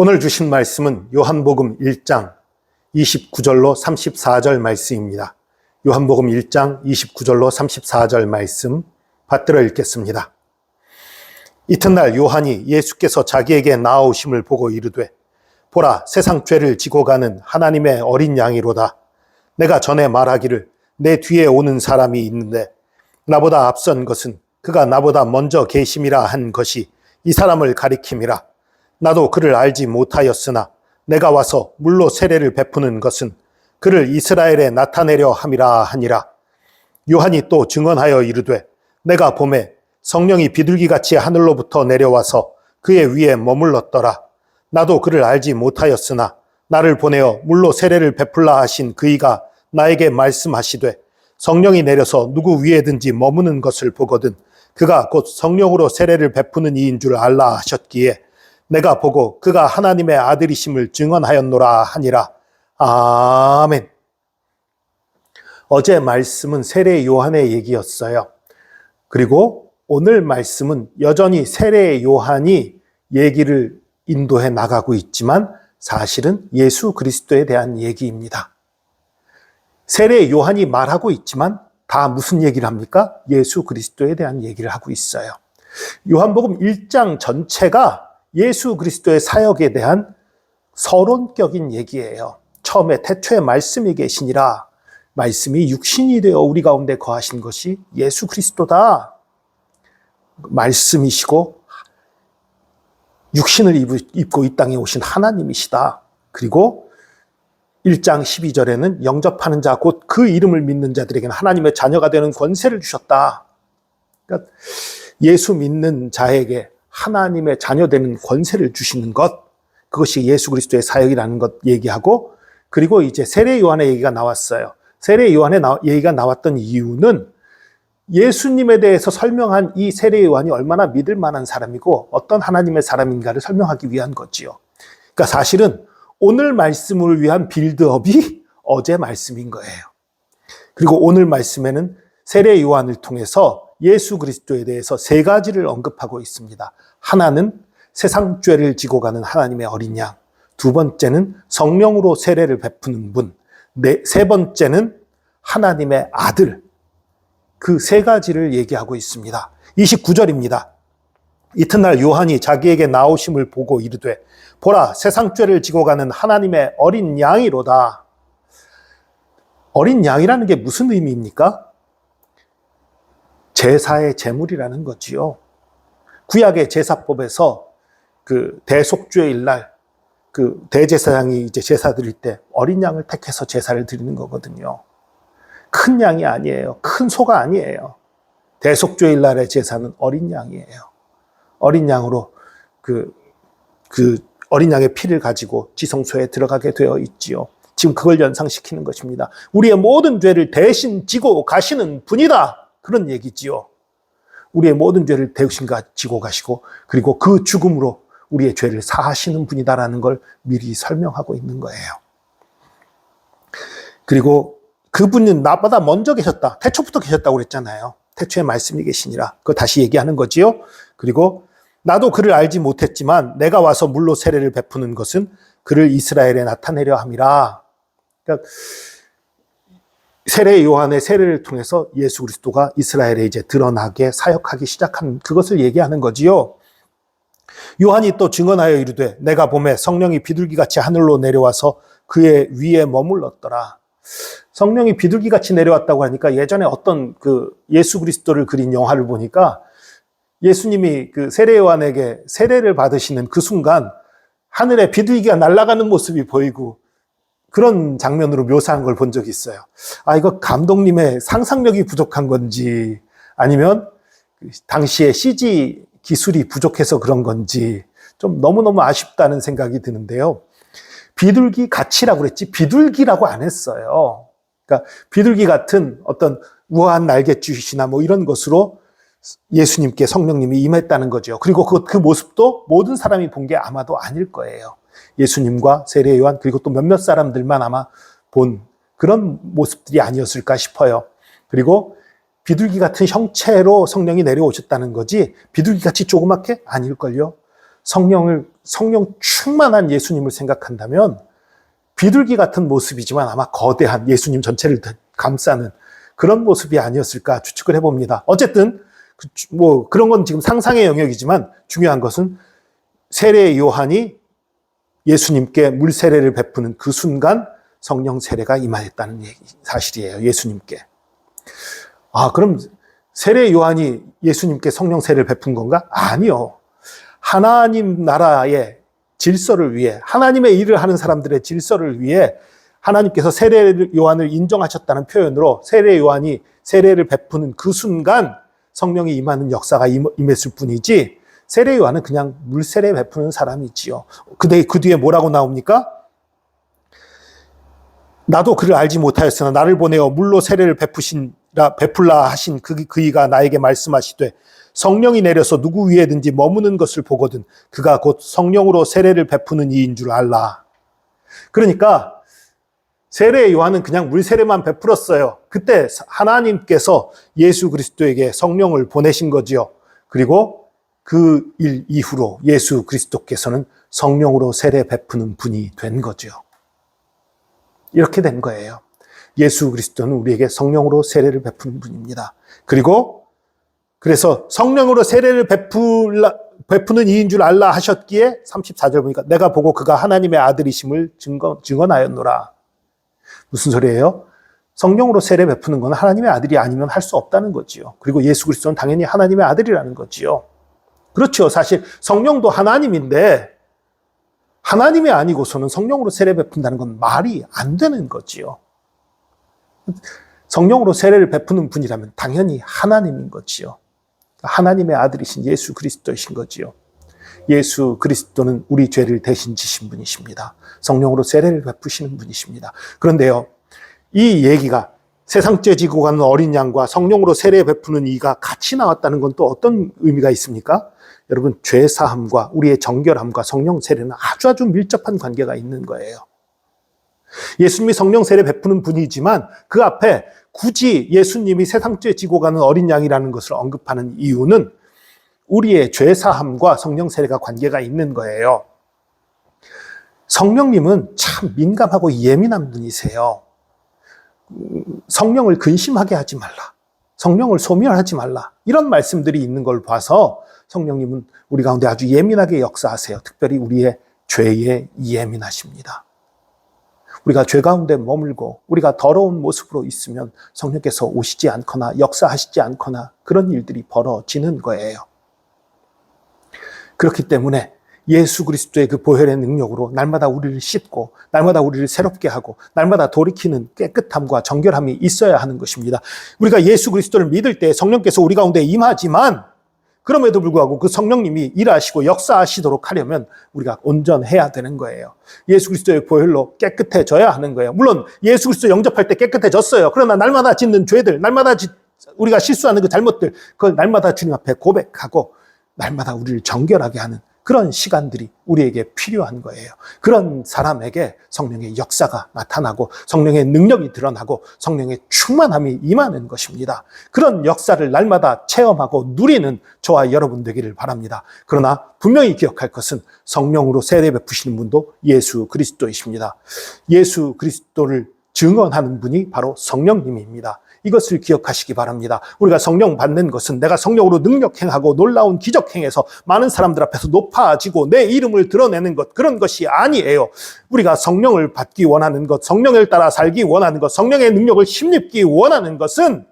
오늘 주신 말씀은 요한복음 1장 29절로 34절 말씀입니다. 요한복음 1장 29절로 34절 말씀 받들어 읽겠습니다. 이튿날 요한이 예수께서 자기에게 나아오심을 보고 이르되 보라, 세상 죄를 지고 가는 하나님의 어린 양이로다. 내가 전에 말하기를 내 뒤에 오는 사람이 있는데 나보다 앞선 것은 그가 나보다 먼저 계심이라 한 것이 이 사람을 가리킴이라. 나도 그를 알지 못하였으나 내가 와서 물로 세례를 베푸는 것은 그를 이스라엘에 나타내려 함이라 하니라. 요한이 또 증언하여 이르되 내가 보매 성령이 비둘기같이 하늘로부터 내려와서 그의 위에 머물렀더라. 나도 그를 알지 못하였으나 나를 보내어 물로 세례를 베풀라 하신 그이가 나에게 말씀하시되 성령이 내려서 누구 위에든지 머무는 것을 보거든 그가 곧 성령으로 세례를 베푸는 이인 줄 알라 하셨기에 내가 보고 그가 하나님의 아들이심을 증언하였노라 하니라. 아멘. 어제 말씀은 세례 요한의 얘기였어요. 그리고 오늘 말씀은 여전히 세례 요한이 얘기를 인도해 나가고 있지만 사실은 예수 그리스도에 대한 얘기입니다. 세례 요한이 말하고 있지만 다 무슨 얘기를 합니까? 예수 그리스도에 대한 얘기를 하고 있어요. 요한복음 1장 전체가 예수 그리스도의 사역에 대한 서론격인 얘기예요. 처음에 태초에 말씀이 계시니라. 말씀이 육신이 되어 우리 가운데 거하신 것이 예수 그리스도다. 말씀이시고 육신을 입고 이 땅에 오신 하나님이시다. 그리고 1장 12절에는 영접하는 자, 곧 그 이름을 믿는 자들에게는 하나님의 자녀가 되는 권세를 주셨다. 그러니까 예수 믿는 자에게 하나님의 자녀 되는 권세를 주시는 것, 그것이 예수 그리스도의 사역이라는 것 얘기하고, 그리고 이제 세례 요한의 얘기가 나왔어요. 세례 요한의 얘기가 나왔던 이유는 예수님에 대해서 설명한 이 세례 요한이 얼마나 믿을 만한 사람이고 어떤 하나님의 사람인가를 설명하기 위한 거지요. 그러니까 사실은 오늘 말씀을 위한 빌드업이 어제 말씀인 거예요. 그리고 오늘 말씀에는 세례 요한을 통해서 예수 그리스도에 대해서 세 가지를 언급하고 있습니다. 하나는 세상 죄를 지고 가는 하나님의 어린 양, 두 번째는 성령으로 세례를 베푸는 분, 세 번째는 하나님의 아들, 그 세 가지를 얘기하고 있습니다. 29절입니다. 이튿날 요한이 자기에게 나오심을 보고 이르되 보라, 세상 죄를 지고 가는 하나님의 어린 양이로다. 어린 양이라는 게 무슨 의미입니까? 제사의 제물이라는 거지요. 구약의 제사법에서 그 대속죄일 날 그 대제사장이 이제 제사 드릴 때 어린 양을 택해서 제사를 드리는 거거든요. 큰 양이 아니에요. 큰 소가 아니에요. 대속죄일 날의 제사는 어린 양이에요. 어린 양으로 그 어린 양의 피를 가지고 지성소에 들어가게 되어 있지요. 지금 그걸 연상시키는 것입니다. 우리의 모든 죄를 대신 지고 가시는 분이다. 그런 얘기지요. 우리의 모든 죄를 대신 지고 가시고 그리고 그 죽음으로 우리의 죄를 사하시는 분이다라는 걸 미리 설명하고 있는 거예요. 그리고 그분은 나보다 먼저 계셨다. 태초부터 계셨다고 그랬잖아요. 태초에 말씀이 계시니라. 그거 다시 얘기하는 거지요. 그리고 나도 그를 알지 못했지만 내가 와서 물로 세례를 베푸는 것은 그를 이스라엘에 나타내려 함이라. 그러니까 세례 요한의 세례를 통해서 예수 그리스도가 이스라엘에 이제 드러나게 사역하기 시작한 그것을 얘기하는 거지요. 요한이 또 증언하여 이르되 내가 보매 성령이 비둘기같이 하늘로 내려와서 그의 위에 머물렀더라. 성령이 비둘기같이 내려왔다고 하니까 예전에 어떤 그 예수 그리스도를 그린 영화를 보니까 예수님이 그 세례 요한에게 세례를 받으시는 그 순간 하늘에 비둘기가 날아가는 모습이 보이고 그런 장면으로 묘사한 걸 본 적이 있어요. 아, 이거 감독님의 상상력이 부족한 건지 아니면 당시에 CG 기술이 부족해서 그런 건지 좀 너무너무 아쉽다는 생각이 드는데요. 비둘기 같이라고 그랬지 비둘기라고 안 했어요. 그러니까 비둘기 같은 어떤 우아한 날갯짓이나 뭐 이런 것으로 예수님께 성령님이 임했다는 거죠. 그리고 그 모습도 모든 사람이 본 게 아마도 아닐 거예요. 예수님과 세례 요한 그리고 또 몇몇 사람들만 아마 본 그런 모습들이 아니었을까 싶어요. 그리고 비둘기 같은 형체로 성령이 내려오셨다는 거지 비둘기같이 조그맣게? 아닐걸요. 성령 충만한 예수님을 생각한다면 비둘기 같은 모습이지만 아마 거대한 예수님 전체를 감싸는 그런 모습이 아니었을까 추측을 해봅니다. 어쨌든 그런 건 지금 상상의 영역이지만 중요한 것은 세례 요한이 예수님께 물 세례를 베푸는 그 순간 성령 세례가 임하였다는 사실이에요. 예수님께. 그럼 세례 요한이 예수님께 성령 세례를 베푼 건가? 아니요. 하나님 나라의 질서를 위해, 하나님의 일을 하는 사람들의 질서를 위해 하나님께서 세례 요한을 인정하셨다는 표현으로 세례 요한이 세례를 베푸는 그 순간 성령이 임하는 역사가 임했을 뿐이지, 세례 요한은 그냥 물 세례 베푸는 사람이지요. 그 뒤에 뭐라고 나옵니까? 나도 그를 알지 못하였으나 나를 보내어 물로 세례를 베풀라 하신 그이가 나에게 말씀하시되 성령이 내려서 누구 위에든지 머무는 것을 보거든 그가 곧 성령으로 세례를 베푸는 이인 줄 알라. 그러니까 세례 요한은 그냥 물 세례만 베풀었어요. 그때 하나님께서 예수 그리스도에게 성령을 보내신 거지요. 그리고 그 일 이후로 예수 그리스도께서는 성령으로 세례 베푸는 분이 된 거죠. 이렇게 된 거예요. 예수 그리스도는 우리에게 성령으로 세례를 베푸는 분입니다. 그래서 성령으로 세례를 베푸는 이인 줄 알라 하셨기에 34절 보니까 내가 보고 그가 하나님의 아들이심을 증언하였노라. 무슨 소리예요? 성령으로 세례 베푸는 건 하나님의 아들이 아니면 할 수 없다는 거지요. 그리고 예수 그리스도는 당연히 하나님의 아들이라는 거지요. 그렇죠. 사실 성령도 하나님인데 하나님이 아니고서는 성령으로 세례 베푼다는 건 말이 안 되는 거지요. 성령으로 세례를 베푸는 분이라면 당연히 하나님인 거지요. 하나님의 아들이신 예수 그리스도이신 거지요. 예수 그리스도는 우리 죄를 대신 지신 분이십니다. 성령으로 세례를 베푸시는 분이십니다. 그런데요, 이 얘기가 세상죄 지고 가는 어린 양과 성령으로 세례 베푸는 이가 같이 나왔다는 건 또 어떤 의미가 있습니까? 여러분, 죄 사함과 우리의 정결함과 성령 세례는 아주 밀접한 관계가 있는 거예요. 예수님이 성령 세례 베푸는 분이지만 그 앞에 굳이 예수님이 세상죄 지고 가는 어린 양이라는 것을 언급하는 이유는 우리의 죄 사함과 성령 세례가 관계가 있는 거예요. 성령님은 참 민감하고 예민한 분이세요. 성령을 근심하게 하지 말라. 성령을 소멸하지 말라. 이런 말씀들이 있는 걸 봐서 성령님은 우리 가운데 아주 예민하게 역사하세요. 특별히 우리의 죄에 예민하십니다. 우리가 죄 가운데 머물고 우리가 더러운 모습으로 있으면 성령께서 오시지 않거나 역사하시지 않거나 그런 일들이 벌어지는 거예요. 그렇기 때문에 예수 그리스도의 그 보혈의 능력으로 날마다 우리를 씻고 날마다 우리를 새롭게 하고 날마다 돌이키는 깨끗함과 정결함이 있어야 하는 것입니다. 우리가 예수 그리스도를 믿을 때 성령께서 우리 가운데 임하지만 그럼에도 불구하고 그 성령님이 일하시고 역사하시도록 하려면 우리가 온전해야 되는 거예요. 예수 그리스도의 보혈로 깨끗해져야 하는 거예요. 물론 예수 그리스도 영접할 때 깨끗해졌어요. 그러나 날마다 짓는 죄들, 날마다 우리가 실수하는 그 잘못들, 그걸 날마다 주님 앞에 고백하고 날마다 우리를 정결하게 하는 그런 시간들이 우리에게 필요한 거예요. 그런 사람에게 성령의 역사가 나타나고 성령의 능력이 드러나고 성령의 충만함이 임하는 것입니다. 그런 역사를 날마다 체험하고 누리는 저와 여러분 되기를 바랍니다. 그러나 분명히 기억할 것은 성령으로 세례 베푸시는 분도 예수 그리스도이십니다. 예수 그리스도를 증언하는 분이 바로 성령님입니다. 이것을 기억하시기 바랍니다. 우리가 성령 받는 것은 내가 성령으로 능력 행하고 놀라운 기적 행해서 많은 사람들 앞에서 높아지고 내 이름을 드러내는 것, 그런 것이 아니에요. 우리가 성령을 받기 원하는 것, 성령을 따라 살기 원하는 것, 성령의 능력을 힘입기 원하는 것은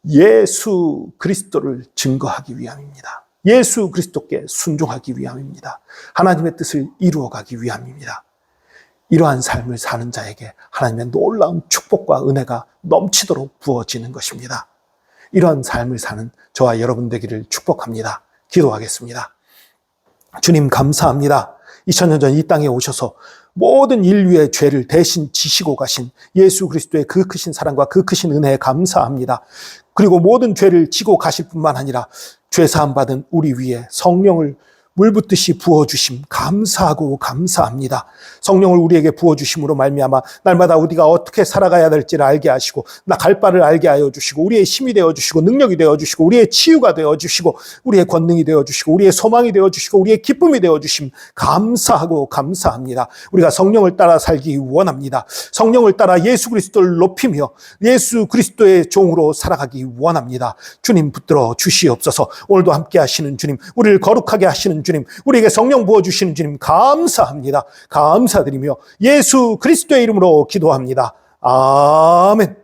예수 그리스도를 증거하기 위함입니다. 예수 그리스도께 순종하기 위함입니다. 하나님의 뜻을 이루어가기 위함입니다. 이러한 삶을 사는 자에게 하나님의 놀라운 축복과 은혜가 넘치도록 부어지는 것입니다. 이러한 삶을 사는 저와 여러분 되기를 축복합니다. 기도하겠습니다. 주님 감사합니다. 2000년 전 이 땅에 오셔서 모든 인류의 죄를 대신 지시고 가신 예수 그리스도의 그 크신 사랑과 그 크신 은혜에 감사합니다. 그리고 모든 죄를 지고 가실 뿐만 아니라 죄 사함 받은 우리 위에 성령을 물 붓듯이 부어주심 감사하고 감사합니다. 성령을 우리에게 부어주심으로 말미암아 날마다 우리가 어떻게 살아가야 될지를 알게 하시고 나 갈 바를 알게 하여 주시고 우리의 힘이 되어주시고 능력이 되어주시고 우리의 치유가 되어주시고 우리의 권능이 되어주시고 우리의 소망이 되어주시고 우리의 기쁨이 되어주심 감사하고 감사합니다. 우리가 성령을 따라 살기 원합니다. 성령을 따라 예수 그리스도를 높이며 예수 그리스도의 종으로 살아가기 원합니다. 주님 붙들어 주시옵소서. 오늘도 함께 하시는 주님, 우리를 거룩하게 하시는 주님, 우리에게 성령 부어주시는 주님 감사합니다. 감사드리며 예수 그리스도의 이름으로 기도합니다. 아멘.